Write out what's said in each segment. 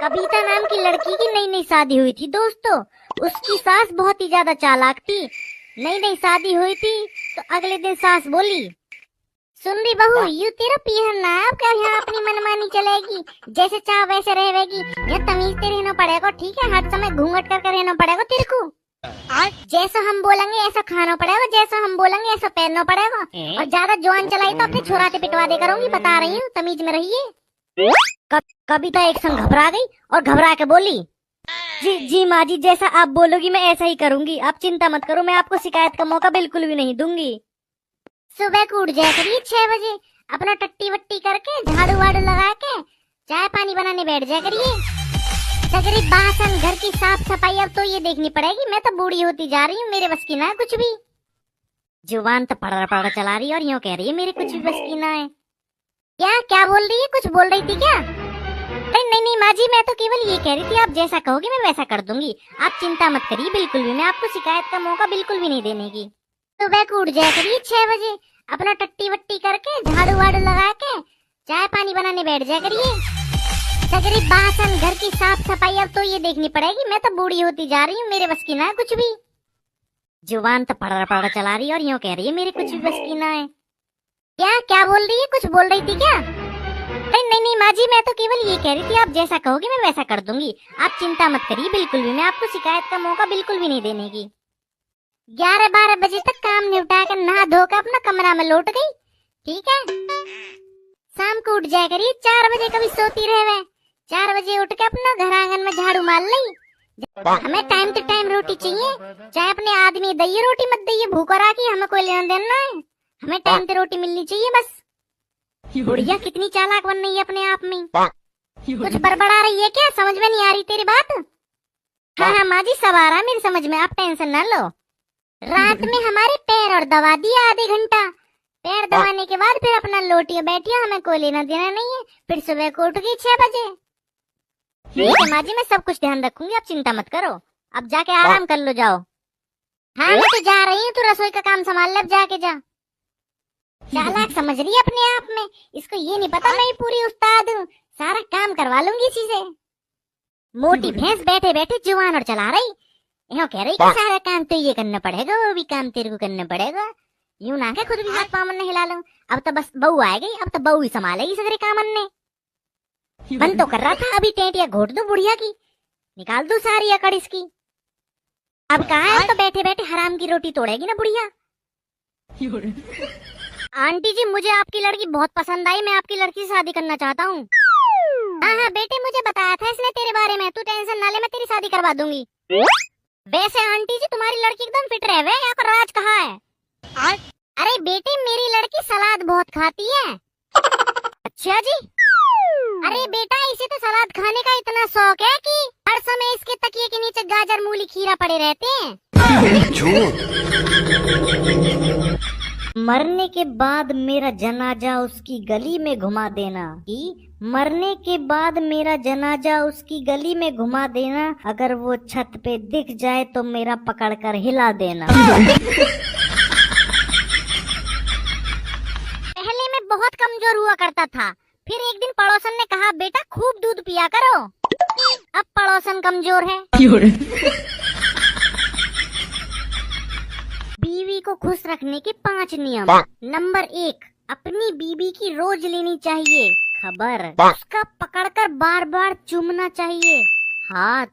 कविता नाम की लड़की की नई नई शादी हुई थी दोस्तों। उसकी सास बहुत ही ज्यादा चालाक थी। नई नई शादी हुई थी तो अगले दिन सास बोली, सुन रही बहू, यू तेरा पीहर ना अब क्या यहाँ अपनी मनमानी चलेगी, जैसे चाह वैसे रहेगी। ये तमीज से रहना पड़ेगा, ठीक है? हर समय घूंघट कर रहना पड़ेगा तेरे को। जैसा हम बोलेंगे ऐसा खाना पड़ेगा, जैसा हम बोलेंगे ऐसा पहनना पड़ेगा। और ज्यादा जुबान चलाई तो अपने छोराते पिटवा दे करूंगी, बता रही हूँ, तमीज में रहिए। कविता एक संग घबरा गई और घबरा के बोली, जी जी माँ जी, जैसा आप बोलोगी मैं ऐसा ही करूंगी। आप चिंता मत करो, मैं आपको शिकायत का मौका बिल्कुल भी नहीं दूंगी। सुबह को उठ जाया करिए 6 बजे, अपना टट्टी वट्टी करके झाड़ू वाड़ू लगा के चाय पानी बनाने बैठ जाया करिए। सगरी बासन घर की साफ सफाई अब तो ये देखनी पड़ेगी, मैं तो बूढ़ी होती जा रही हूँ, मेरे बस की ना है कुछ भी। जुबान तो पड़ा पड़ा चला रही है और यूँ कह रही है मेरे कुछ भी बस की ना है। क्या क्या बोल रही है? कुछ बोल रही थी क्या? नहीं नहीं माँ जी, मैं तो केवल ये कह रही थी आप जैसा कहोगे मैं वैसा कर दूंगी। आप चिंता मत करिए बिल्कुल भी, मैं आपको शिकायत का मौका बिल्कुल भी नहीं देने की। सुबह को उठ जाया करिए 6 बजे, अपना टट्टी वट्टी करके झाड़ू वाड़ू लगा के चाय पानी बनाने बैठ जाया करिए। सगरी बासन घर की साफ सफाई अब तो ये देखनी पड़ेगी, मैं तो बूढ़ी होती जा रही हूँ, मेरे बस की ना है कुछ भी। जुबान तो पड़ा पड़ा चला रही है और यूँ कह रही है मेरे कुछ भी बस की ना है। क्या क्या बोल रही है? कुछ बोल रही थी क्या? नहीं नहीं माँ जी, मैं तो केवल ये कह रही थी आप जैसा कहोगे मैं वैसा कर दूंगी। आप चिंता मत करिए बिल्कुल भी, मैं आपको शिकायत का मौका बिल्कुल भी नहीं देने की। 11-12 बजे तक काम निपटा कर नहा धोकर अपना कमरा में लौट गई, ठीक है? शाम को उठ जाया करिए 4 बजे, कभी सोती रहे। 4 बजे उठ के अपना घर आंगन में झाड़ू मार ली। हमें टाइम टू टाइम रोटी चाहिए, चाहे अपने आदमी दइए रोटी मत दइए, भूखा राखी, हमें कोई लेना देना है। हमें टाइम पे रोटी मिलनी चाहिए बस। बुढ़िया कितनी चालाक बन रही है अपने आप में। कुछ बड़बड़ा रही है क्या? समझ में नहीं आ रही तेरी बात? हाँ हाँ माँ जी, सब आ रहा है मेरी समझ में, आप टेंशन ना लो। रात में हमारे पैर और दबा दिया आधे घंटा, पैर दबाने के बाद फिर अपना लोटिया बैठिया, हमें कोई लेना देना नहीं है। फिर सुबह को उठ गई 6 बजे। ठीक है माँ जी, मैं सब कुछ ध्यान रखूंगी, आप चिंता मत करो। अब जाके आराम कर लो, जाओ। हाँ मैं तो जा रही हूँ, तू रसोई का काम संभाल ले, अब जाके जा। चालाक समझ रही है अपने आप में, इसको ये नहीं पता मैं पूरी उस्ताद हूँ, सारा काम करवा लूंगी इसी से। मोटी भैंस बैठे बैठे जुबान और चला रही, यहाँ कह रही कि सारा काम तो ये करना पड़ेगा, वो भी काम तेरे को करना पड़ेगा। यूं ना के खुद भी हाथ पाँव में हिला लूं। अब तो बस बहू आ गई, अब तो बहू ही संभालेगी सगरे काम। ने मन तो कर रहा था अभी टेंटिया घोट दूं बुढ़िया की, निकाल दूं सारी अकड़ इसकी। अब कहा है तो बैठे बैठे हराम की रोटी तोड़ेगी ना बुढ़िया। आंटी जी, मुझे आपकी लड़की बहुत पसंद आई, मैं आपकी लड़की से शादी करना चाहता हूँ। हाँ हाँ बेटे, मुझे बताया था इसने तेरे बारे में, तू टेंशन ना ले, मैं तेरी शादी करवा दूंगी। वैसे आंटी जी तुम्हारी लड़की एकदम फिट रहे, यहाँ पर राज कहाँ है? अरे बेटे, मेरी लड़की सलाद बहुत खाती है। अच्छा जी। अरे बेटा, इसे तो सलाद खाने का इतना शौक है कि हर समय इसके तकिए के नीचे गाजर मूली खीरा पड़े रहते हैं। मरने के बाद मेरा जनाजा उसकी गली में घुमा देना, कि मरने के बाद मेरा जनाजा उसकी गली में घुमा देना, अगर वो छत पे दिख जाए तो मेरा पकड़कर हिला देना। पहले मैं बहुत कमजोर हुआ करता था, फिर एक दिन पड़ोसन ने कहा बेटा खूब दूध पिया करो, अब पड़ोसन कमजोर है। बीवी को खुश रखने के 5 नियम। नंबर 1, अपनी बीवी की रोज लेनी चाहिए खबर, उसका पकड़कर बार बार चूमना चाहिए हाथ,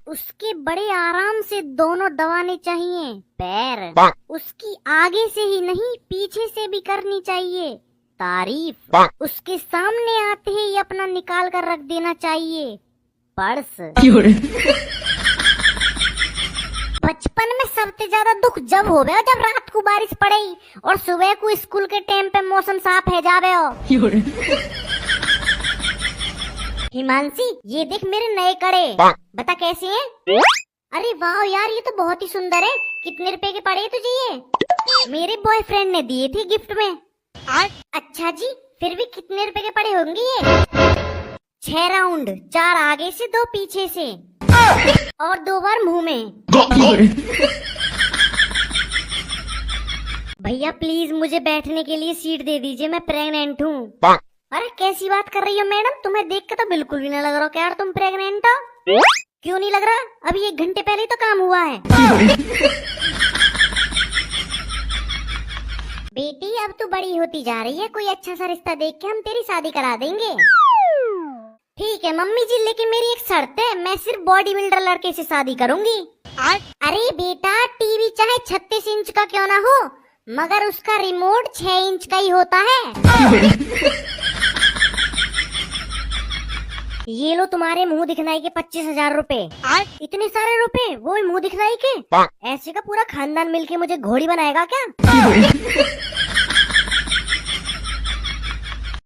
उसके बड़े आराम से दोनों दबाने चाहिए पैर, उसकी आगे से ही नहीं पीछे से भी करनी चाहिए तारीफ, उसके सामने आते ही अपना निकाल कर रख देना चाहिए पर्स। बचपन में सबसे ज्यादा दुख जब हो गया जब रात को बारिश पड़े और सुबह को स्कूल के टाइम पे मौसम साफ है जावे हो। हिमांशी, ये देख मेरे नए कड़े, बता कैसे हैं? अरे वाह यार, ये तो बहुत ही सुंदर है। कितने रुपए के पड़े तुझे ये? मेरे बॉयफ्रेंड ने दिए थे गिफ्ट में। अच्छा जी, फिर भी कितने रुपए के पड़े होंगे ये? 6 राउंड, 4 आगे से 2 पीछे से और 2 बार मुंह में। भैया प्लीज मुझे बैठने के लिए सीट दे दीजिए, मैं प्रेग्नेंट हूँ। अरे कैसी बात कर रही हो मैडम, तुम्हें देख के तो बिल्कुल भी ना लग रहा हो कि यार तुम प्रेग्नेंट हो। क्यों नहीं लग रहा? अभी 1 घंटे पहले ही तो काम हुआ है। बेटी अब तू बड़ी होती जा रही है, कोई अच्छा सा रिश्ता देख के हम तेरी शादी करा देंगे। ठीक है मम्मी जी, लेकिन मेरी एक शर्त है, मैं सिर्फ बॉडी बिल्डर लड़के से शादी करूंगी। अरे बेटा, टीवी चाहे 36 इंच का क्यों ना हो, मगर उसका रिमोट 6 इंच का ही होता है। ये लो तुम्हारे मुंह दिखनाई के 25,000 रुपए। इतने सारे रुपए, वो भी मुंह दिखनाई के? ऐसे का पूरा खानदान मिलके मुझे घोड़ी बनाएगा क्या?